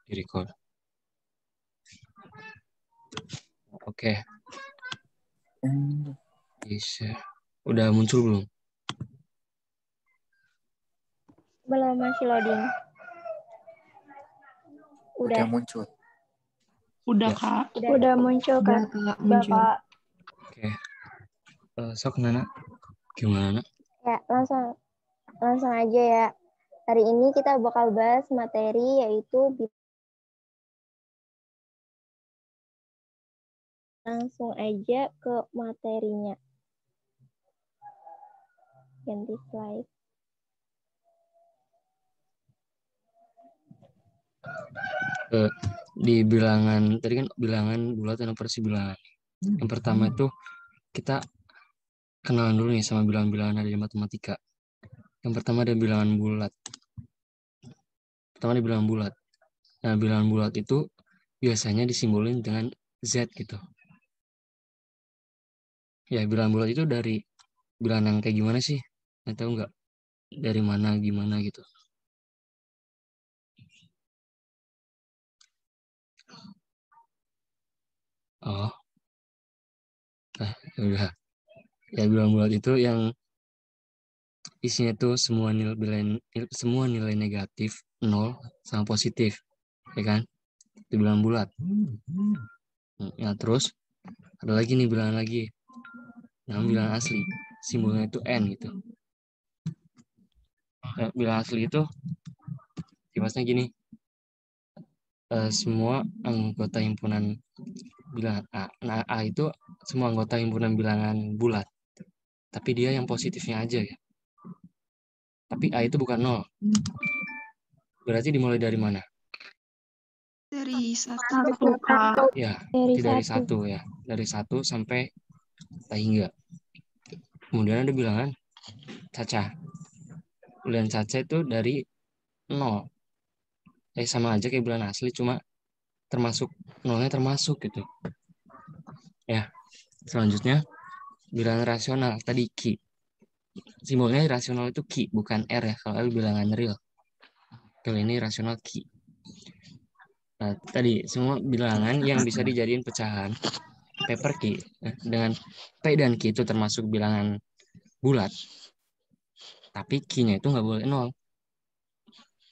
Di record. Oke. Bisa. Udah muncul belum? Belum, masih loading. Udah muncul. Udah, Ya. Kak. Udah muncul, Kak. Muncul. Bapak. Oke. Sok Nana. Gimana? Ya, langsung aja ya. Hari ini kita bakal bahas materi yaitu langsung aja ke materinya. Ganti slide. Di bilangan, tadi kan bilangan bulat dan operasi bilangan. Yang pertama itu kita kenalan dulu nih sama bilangan-bilangan dari matematika. Yang pertama ada bilangan bulat. Pertama ada bilangan bulat. Nah, bilangan bulat itu biasanya disimbolin dengan Z gitu. Ya, bilangan bulat itu dari bilangan yang kayak gimana sih? Tahu nggak? Dari mana, gimana gitu. Oh. Nah, udah. Ya, bilangan bulat itu yang isinya tuh semua nilai negatif 0 sama positif, ya kan? Itu bilangan bulat. Nah, terus ada lagi nih bilangan lagi. Nah, bilangan asli. Simbolnya itu N gitu. Nah, bilangan asli itu tipasnya gini. Semua anggota himpunan bilangan A. Nah, A itu semua anggota himpunan bilangan bulat. Tapi dia yang positifnya aja ya. Tapi A itu bukan 0. Berarti dimulai dari mana? Dari 1, Kak. Ya, dari 1 ya. Dari 1 sampai hingga. Kemudian ada bilangan caca. Bilangan caca itu dari 0. Sama aja kayak bilangan asli, cuma termasuk 0-nya termasuk gitu. Ya, selanjutnya bilangan rasional. Tadi Q. Simbolnya rasional itu Q, bukan R ya. Kalau L bilangan real. Kalau ini rasional Q. Nah, tadi semua bilangan yang bisa dijadiin pecahan P per Q. Dengan P dan Q itu termasuk bilangan bulat. Tapi Q-nya itu nggak boleh 0.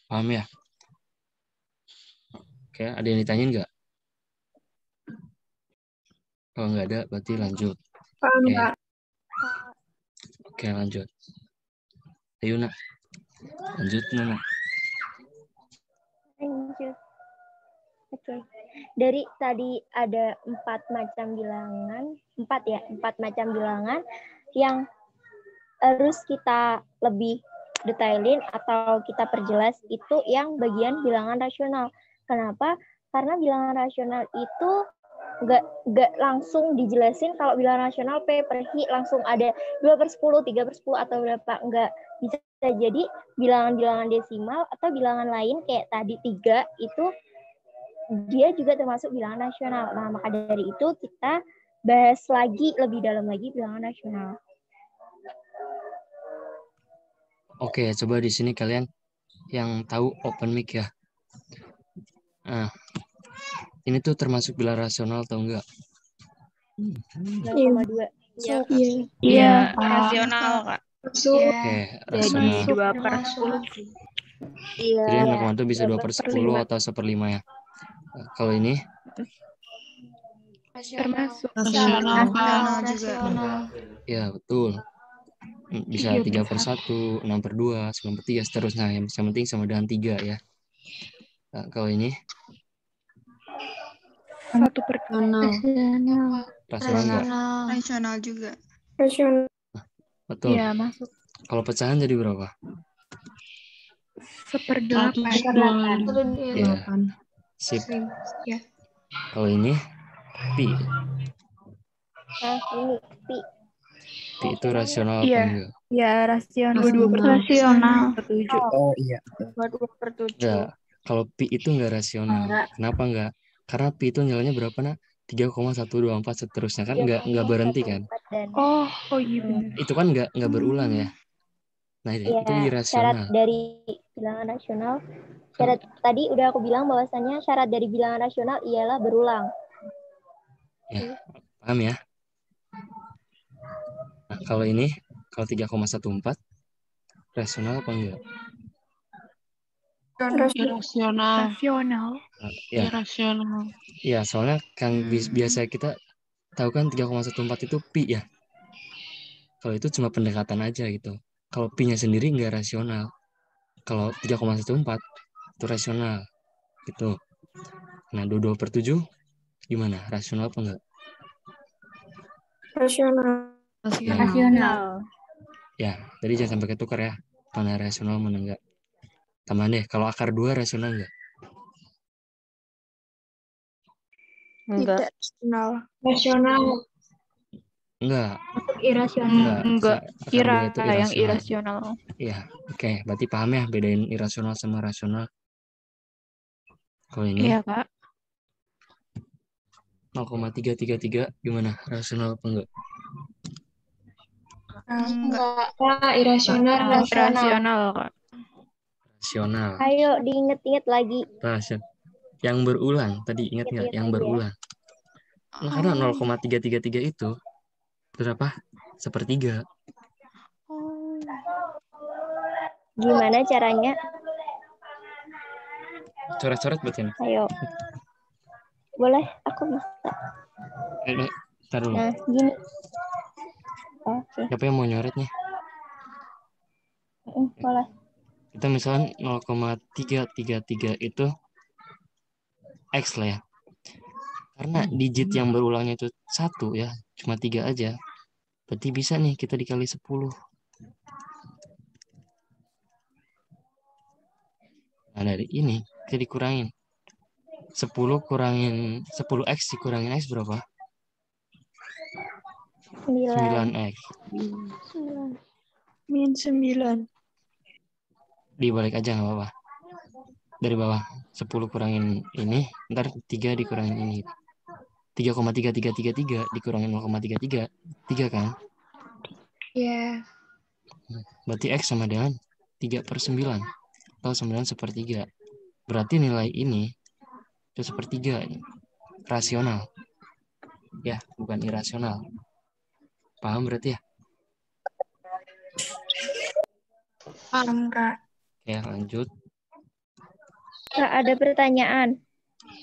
Paham ya? Oke, ada yang ditanyain nggak? Kalau nggak ada, berarti lanjut. Oke. Oke, lanjut. Ayo, Nak. Lanjut, Nana. Lanjut. Oke. Dari tadi ada 4 macam bilangan, 4 macam bilangan yang harus kita lebih detailin atau kita perjelas itu yang bagian bilangan rasional. Kenapa? Karena bilangan rasional itu nggak langsung dijelasin kalau bilangan rasional P per Hi langsung ada 2/10, 3/10 atau berapa. Nggak bisa jadi bilangan-bilangan desimal atau bilangan lain kayak tadi 3 itu dia juga termasuk bilangan rasional. Nah, maka dari itu kita bahas lagi lebih dalam lagi bilangan rasional. Oke, coba di sini kalian yang tahu open mic ya. Nah, ini tuh termasuk bilangan rasional atau enggak? 0,2. Iya, rasional, Kak. Oke, rasional. Jadi 2/10. Iya. Jadi 0,2 bisa 2/10 atau 1/5 ya. Nah, kalau ini Termasuk rasional juga. ya betul. Bisa 3/1, 6/2, 9/3, seterusnya. Yang penting sama dengan 3 ya. Nah, kalau ini 1/2. rasional enggak? Rasional juga. Betul. Iya, masuk. Kalau pecahan jadi berapa? 1/8. Ya. Sip. Ya. Kalau ini pi. Nah, ini pi. Pi itu rasional apa enggak? Ya, rasional. 22/7. Oh iya. 22/7. Enggak. Kalau pi itu enggak rasional. Kenapa enggak? Karena pi itu nilainya berapa, Nak? 3,124 seterusnya kan enggak berhenti kan? Oh iya benar. Itu kan enggak berulang ya. Nah, itu Ya, syarat irasional. dari bilangan rasional Syarat tadi udah aku bilang bahwasannya syarat dari bilangan rasional ialah berulang. Ya, paham ya? Nah, kalau ini, kalau 3,14 rasional apa enggak? Irasional. Rasional. Nah, ya, Irasional. ya soalnya kan biasa kita tahu kan 3,14 itu pi ya. Kalau itu cuma pendekatan aja gitu. Kalau pi-nya sendiri enggak rasional. Kalau 3,14 itu rasional gitu. Nah, 22/7 gimana? Rasional apa enggak? Rasional. Ya, Rasional. ya, jadi jangan sampai ketukar ya. Mana rasional, mana enggak. Tambahan deh, kalau akar 2 rasional enggak? Tidak rasional. Rasional. Enggak, Irasional. enggak. Akar 2 itu yang irasional. irasional. Iya, oke. Berarti paham ya bedain irasional sama rasional. Kalau ini Iya, Kak. 0,333 gimana? Rasional apa enggak? Enggak. Irasional. Rasional, Kak. Rasional. Ayo diinget-inget lagi. Rasional. Yang berulang, tadi ingat nggak? Ingat-ingat Yang lagi ya. berulang. Nah, karena 0,333 itu berapa? Sepertiga. Gimana caranya? Coret-coret buat ini. Ayo. Boleh, aku bisa. Ntar dulu. Nah, gini. Oke, Siapa yang mau nyoret nih? boleh. Kita misalnya 0,333 itu X lah ya. Karena digit yang berulangnya itu 1 ya, cuma 3 aja. Berarti bisa nih kita dikali 10. Nah, dari ini kita dikurangin. 10 kurangin 10X dikurangin X berapa? 9. 9X. Min 9. Dibalik aja nggak apa-apa. Dari bawah 10 kurangin ini, ntar 3 dikurangin ini. 3,3333 dikurangin 0,33, 3 kan? Ya. Berarti X sama dengan 3/9 atau 9/3. Berarti nilai ini itu sepertiga, rasional. Ya, bukan irasional. Paham berarti ya? Paham, Kak. Ya, lanjut. Kak, ada pertanyaan.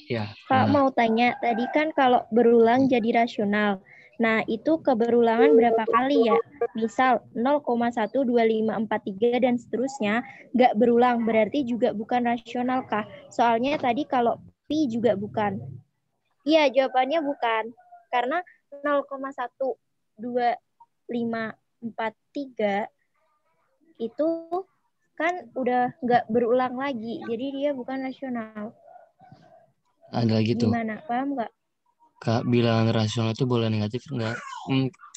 Ya, Kak mana? mau tanya, tadi kan kalau berulang jadi rasional. Nah, itu keberulangan berapa kali ya? Misal 0,12543 dan seterusnya nggak berulang, berarti juga bukan rasional kah? Soalnya tadi kalau pi juga bukan. Iya, jawabannya bukan. Karena 0,12543 itu kan udah nggak berulang lagi, jadi dia bukan rasional. Ada lagi tuh. Gimana? Paham nggak? Kak, bilangan rasional itu boleh negatif enggak?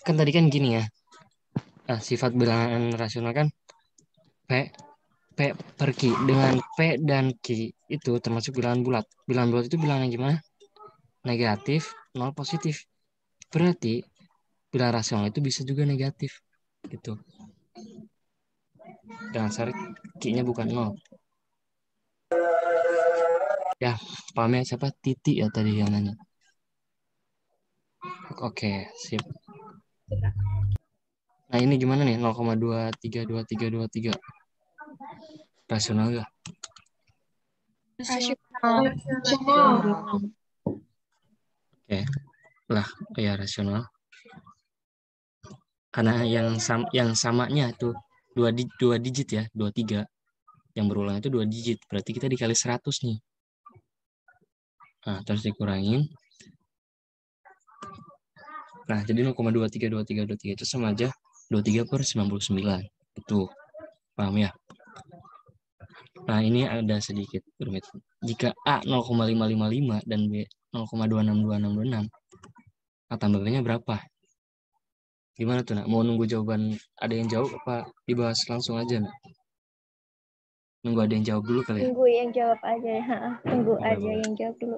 Kan tadi kan gini ya. Nah, sifat bilangan rasional kan P, P per Q. Dengan P dan Q itu termasuk bilangan bulat. Bilangan bulat itu bilangan gimana? Negatif, nol positif. Berarti bilangan rasional itu bisa juga negatif. Gitu. Dengan syarat Q-nya bukan nol. Ya, pahamnya siapa? Titi ya tadi yang nanya. Oke, sip. Nah, ini gimana nih? 0,23323. Rasional nggak? Rasional. Oke, lah ya rasional. Karena yang samanya tuh dua digit ya, 23. Yang berulang itu 2 digit. Berarti kita dikali 100 nih. Nah, terus dikurangin. Nah, jadi 0,232323 itu sama aja 23/99. Itu. Paham ya? Nah, ini ada sedikit rumit. Jika A 0,555 dan B 0,262626, nah tambahnya berapa? Gimana tuh, nak? Mau nunggu jawaban ada yang jawab apa dibahas langsung aja, nak? Nunggu ada yang jawab dulu kali ya? Tunggu yang jawab aja. Tunggu Boleh, aja boleh. yang jawab dulu.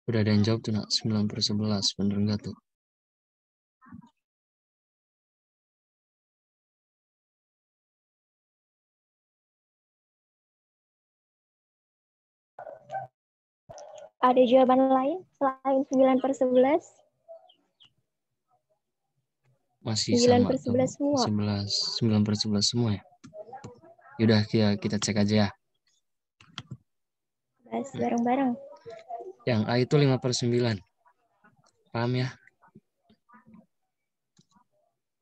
Udah ada yang jawab tuh, nak. 9/11. Bener nggak tuh? Ada jawaban lain selain 9/11? Masih 9 sama per tuh. 11 semua. 9/11 semua ya. Yaudah, kita cek aja ya. Bahas bareng-bareng. Yang A itu 5/9. Paham ya?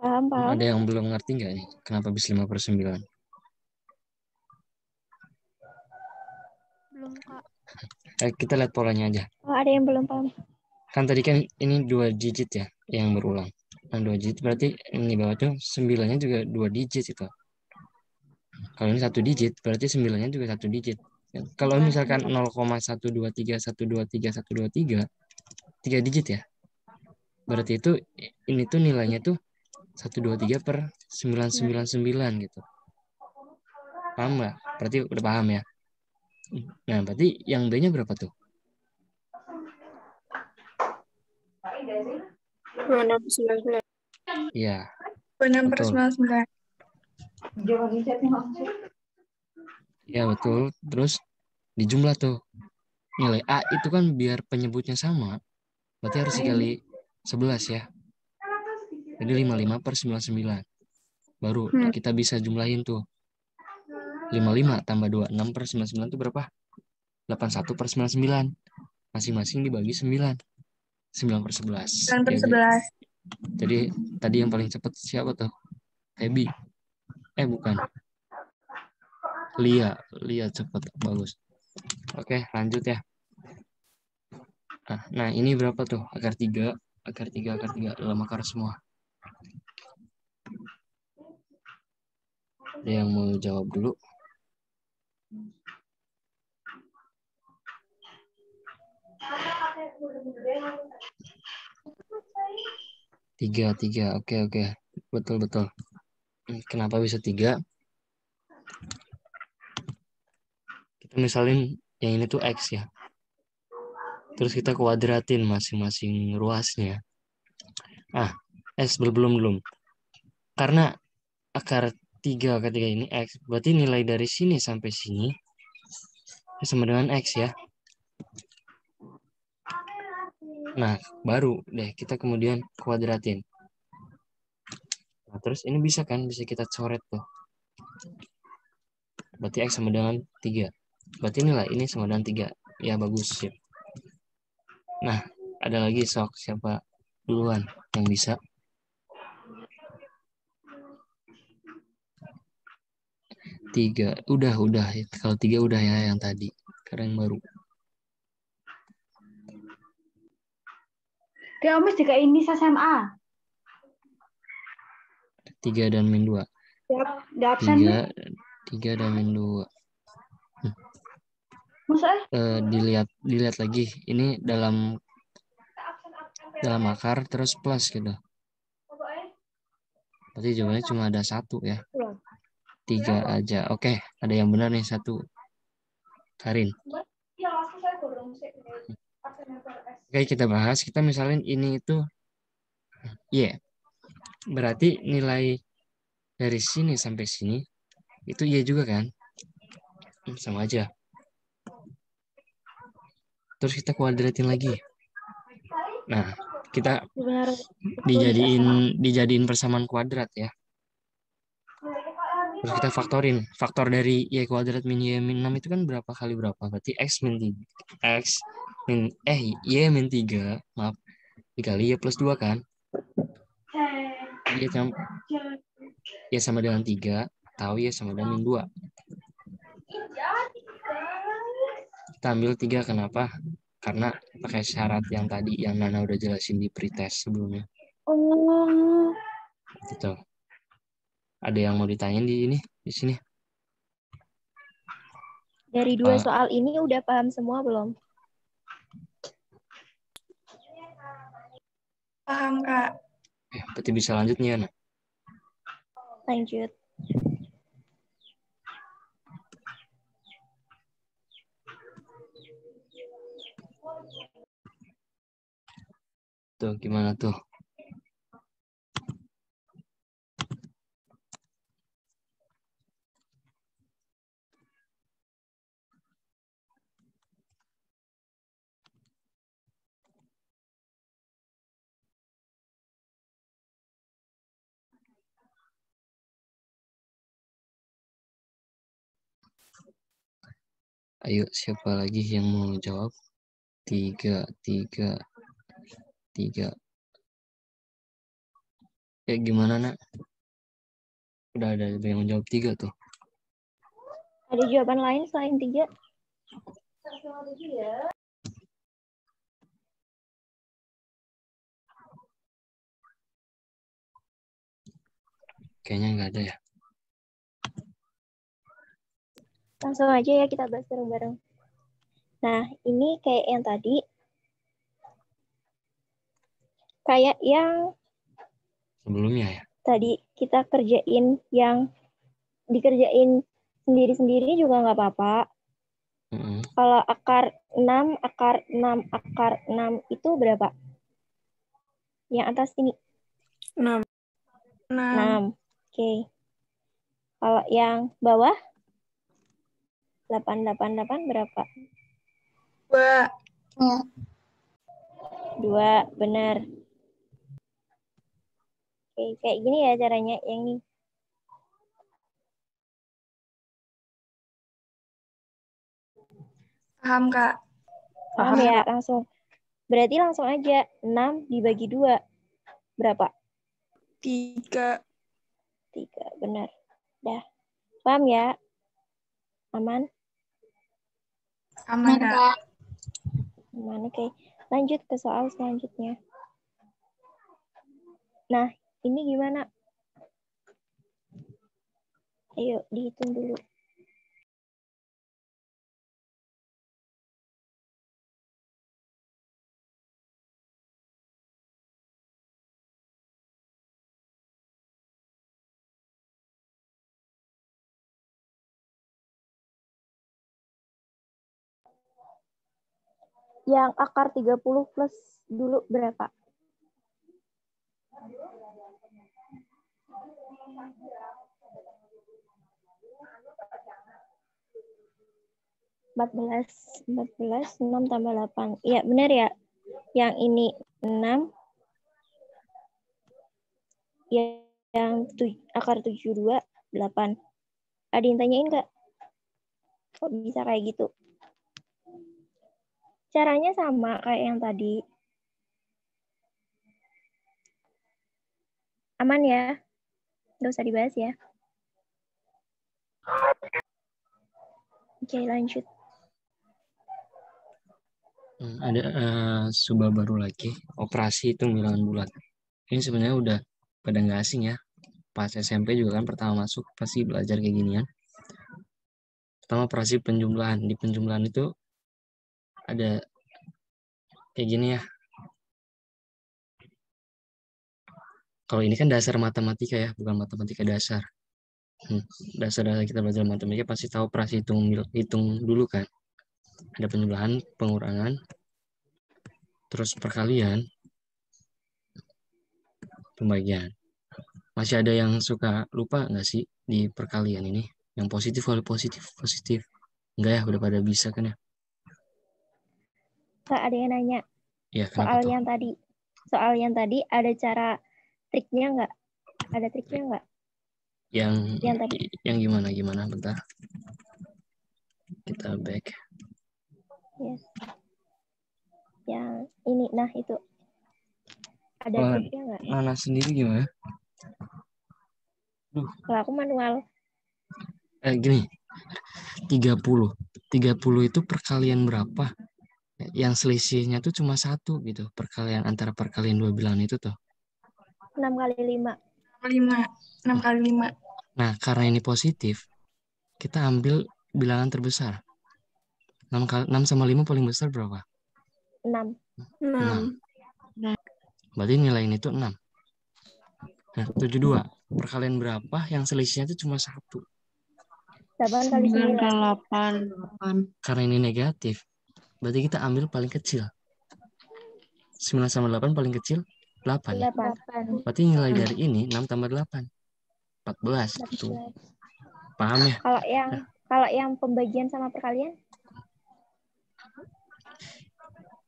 Paham? Ada yang belum ngerti nggak nih? Kenapa bisa 5/9? Belum, Kak. Kita lihat polanya aja. Oh, ada yang belum paham. Kan tadi kan ini 2 digit ya yang berulang. Nah, 2 digit berarti ini bawah tuh 9-nya juga 2 digit itu. Kalau ini 1 digit berarti 9-nya juga 1 digit. Kalau misalkan 0,123, 3 digit ya. Berarti itu ini tuh nilainya tuh 123/999 gitu. Paham nggak? Berarti udah paham ya. Nah, berarti yang B-nya berapa tuh? 26/19. Iya, 26/19. ya betul. Terus dijumlah tuh. Nilai A itu kan biar penyebutnya sama, berarti harus dikali 11 ya. Jadi 55/99. Baru kita bisa jumlahin tuh. 55 tambah 2, 6/99 itu berapa? 81/99. Masing-masing dibagi 9. 9/11. 9/11. Jadi tadi yang paling cepat siapa tuh? Feby. Bukan. Lia cepat. Bagus. Oke, lanjut ya. Nah, ini berapa tuh? Akar 3, akar 3, akar 3. Dalam akar semua. Ada yang mau jawab dulu? Tiga. Oke. Betul. Kenapa bisa 3? Kita misalin yang ini tuh X ya. Terus kita kuadratin masing-masing ruasnya. Belum. Karena akar 3 ini X. Berarti nilai dari sini sampai sini sama dengan X ya. Nah, baru deh kita kemudian kuadratin. Nah, terus ini bisa kita coret tuh. Berarti X sama dengan 3. Berarti nilai ini sama dengan 3. Ya, bagus ya. Nah, ada lagi siapa duluan yang bisa? Tiga. Udah. Kalau 3 udah ya yang tadi. Sekarang yang baru. Kayak Omis juga ini SMA. 3 dan min 2. Di absen nih. 3 dan min 2. Maksudnya? Dilihat lagi. Ini dalam akar terus plus gitu. Berarti jawabannya cuma ada 1 ya. 3 aja. Oke, ada yang benar nih 1. Karin. Oke, kita bahas. Kita misalin ini itu Y. Berarti nilai dari sini sampai sini itu Y juga kan? Sama aja. Terus kita kuadratin lagi. Nah, kita dijadiin persamaan kuadrat ya. Terus kita faktorin. Faktor dari Y kuadrat min Y min 6 itu kan berapa kali berapa? Berarti X min 3. Y min 3. Maaf. Dikali Y plus 2 kan? Y sama dengan 3. Atau Y sama dengan min 2. Kita ambil 3 kenapa? Karena pakai syarat yang tadi yang Nana udah jelasin di pretest sebelumnya. Oh. Gitu. Ada yang mau ditanyain di sini? Dari 2 soal ini udah paham semua belum? Paham, Kak. Berarti bisa lanjut nih, Ana. Lanjut. tuh, gimana tuh? Ayo, siapa lagi yang mau jawab? 3, 3, 3. Gimana, Nak? Udah ada yang menjawab 3 tuh. Ada jawaban lain selain 3? Kayaknya nggak ada ya. Langsung aja ya kita bahas bareng-bareng. Nah, ini kayak yang tadi. Kayak yang Sebelumnya ya. tadi kita kerjain yang dikerjain sendiri-sendiri juga nggak apa-apa. Kalau akar 6, akar 6, akar 6 itu berapa? Yang atas ini. 6. 6. Oke. Kalau yang bawah 888 berapa? 2. 2, benar. Oke, kayak gini ya caranya yang ini. Paham, Kak? Paham ya? Langsung. Berarti langsung aja 6 dibagi 2. Berapa? 3. 3, benar. Dah. Paham ya? Aman? Aman, Kak. Aman, oke. Lanjut ke soal selanjutnya. Nah, ini gimana? Ayo, dihitung dulu. Yang akar 30 plus dulu berapa? Empat belas, 6 tambah 8. Iya, benar ya? Yang ini 6. Yang akar 72, 8. Ada yang tanyain nggak? Kok bisa kayak gitu? Caranya sama kayak yang tadi. Aman ya? Nggak usah dibahas ya. Oke, lanjut. Ada subah baru lagi, operasi hitung bilangan bulat. Ini sebenarnya udah pada nggak asing ya. Pas SMP juga kan pertama masuk pasti belajar kayak ginian. Pertama operasi penjumlahan. Di penjumlahan itu ada kayak gini ya. Kalau ini kan dasar matematika ya, bukan matematika dasar. Dasar-dasar kita belajar matematika pasti tahu operasi hitung dulu kan. Ada penjumlahan, pengurangan, terus perkalian, pembagian. Masih ada yang suka lupa nggak sih di perkalian ini? Yang positif kalau positif. Enggak ya, udah pada bisa kan ya? Kak, ada yang nanya. Ya, kenapa tuh? Soal yang tadi ada cara triknya nggak? Ada triknya nggak? Yang tadi. Yang gimana? Bentar. Kita back. Yes. Yang ini, nah itu. Ada triknya nggak? Nana sendiri gimana? Kalau aku manual. Gini. 30 itu perkalian berapa? Yang selisihnya tuh cuma 1 gitu. Perkalian antara perkalian dua bilangan itu tuh. 6 kali 5. 6 kali 5. Nah, karena ini positif, kita ambil bilangan terbesar. 6 sama 5 paling besar berapa? 6. 6. Berarti nilai ini tuh 6. Nah, 72. Perkalian berapa yang selisihnya itu cuma 1? 8 kali 9. 8. Karena ini negatif, berarti kita ambil paling kecil. 9 sama 8 paling kecil 8 ya. 8. Berarti nilai dari ini 6 tambah 8. 14 gitu. Paham ya? Kalau yang pembagian sama perkalian?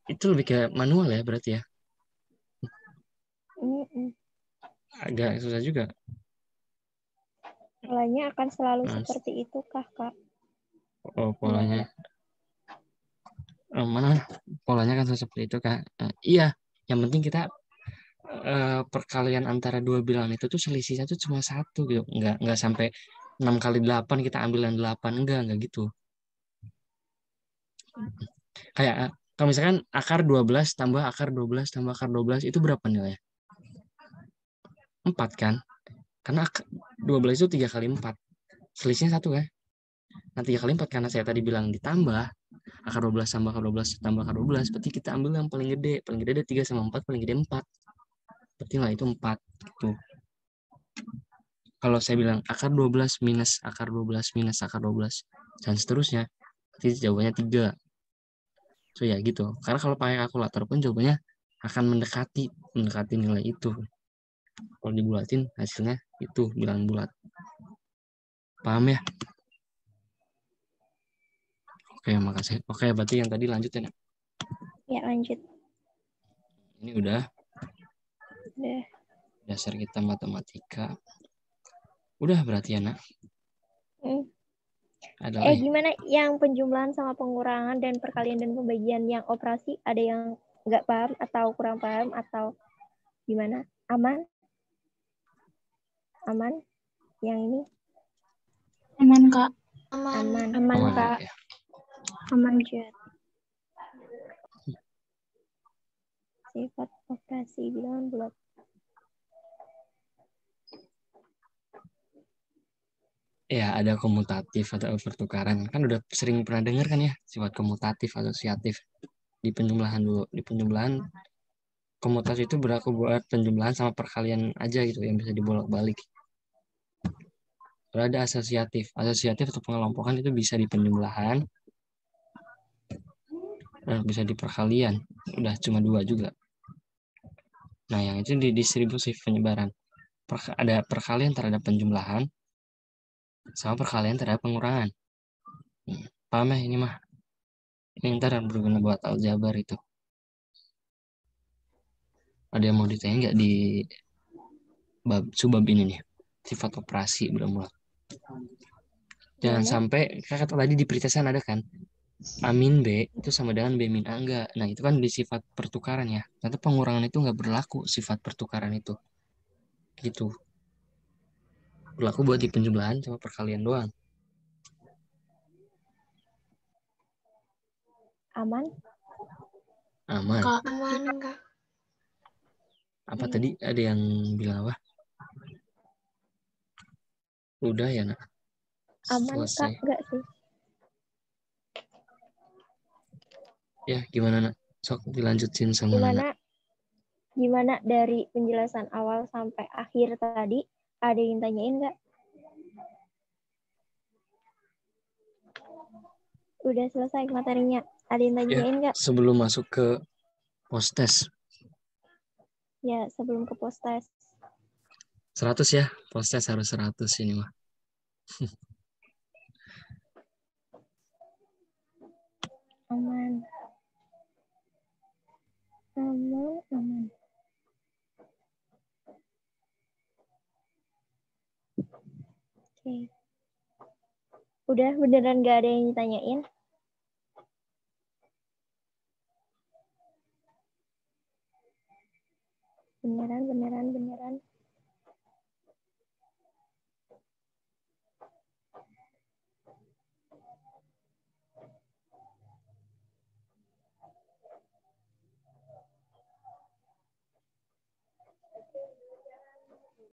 Itu lebih ke manual ya berarti ya. Agak susah juga. Polanya akan selalu Nah, seperti itu kah, Kak? oh, polanya. Mana polanya kan seperti itu, Kak. Iya, yang penting kita perkalian antara dua bilangan itu tuh selisihnya tuh cuma 1 gitu. Enggak sampai 6 kali 8 kita ambil yang 8. Enggak gitu. Kayak kalau misalkan akar 12 tambah akar 12 tambah akar 12 itu berapa nilainya? 4 kan? Karena 12 itu 3 kali 4. Selisihnya 1 kan? Nah 3 kali 4 karena saya tadi bilang ditambah akar 12 tambah akar 12 tambah akar 12, berarti kita ambil yang paling gede. Paling gede ada 3 sama 4, paling gede 4. Berarti nilai itu 4 gitu. Kalau saya bilang akar 12 minus akar 12 minus akar 12 dan seterusnya, berarti jawabannya 3. So ya gitu. Karena kalau pakai kalkulator pun jawabannya akan mendekati nilai itu. Kalau dibulatin hasilnya itu bilangan bulat. Paham ya? Oke, makasih. Oke, berarti yang tadi lanjutin ya. Ya, lanjut. Ini udah Udah. dasar kita matematika. Udah berarti ya, Nak. Ada lagi? Gimana yang penjumlahan sama pengurangan dan perkalian dan pembagian yang operasi? Ada yang nggak paham atau kurang paham atau gimana? Aman? Aman? Yang ini? Aman, Kak. Aman, Kak. Ya. Aman, Jad. Sifat operasi bilangan bulat. Ya, ada komutatif atau pertukaran. Kan udah sering pernah dengar kan ya, sifat komutatif, asosiatif. Di penjumlahan dulu. Di penjumlahan, komutasi itu berlaku buat penjumlahan sama perkalian aja gitu, yang bisa dibolak-balik. Kalau ada asosiatif. Asosiatif atau pengelompokan itu bisa di penjumlahan, dan bisa di perkalian. Udah cuma 2 juga. Nah, yang itu di distribusi penyebaran. Ada perkalian terhadap penjumlahan, sama perkalian terhadap pengurangan. Paham ya ini mah? Ini ntar berguna buat aljabar itu. Ada yang mau ditanya nggak di subbab ini nih? Sifat operasi bulat. Jangan sampai, kakak tadi di peritesan ada kan? A min B itu sama dengan B min A enggak. Nah itu kan di sifat pertukaran ya. Ternyata pengurangan itu nggak berlaku sifat pertukaran itu. Gitu. Berlaku buat di penjumlahan sama perkalian doang. Aman? Aman. Kak, aman, Kak. Apa tadi ada yang bilang apa? Udah ya, Nak? Aman, Selesai. Kak? Enggak sih? Ya, gimana, Nak? Sok dilanjutin sama Nana. Gimana dari penjelasan awal sampai akhir tadi? Ada yang tanyain nggak? Udah selesai materinya. Ada yang tanyain nggak? Sebelum masuk ke post-test. Ya, sebelum ke post-test. 100 ya. Post-test harus 100 ini mah. Aman. Aman. Oke. Udah beneran gak ada yang ditanyain? Beneran.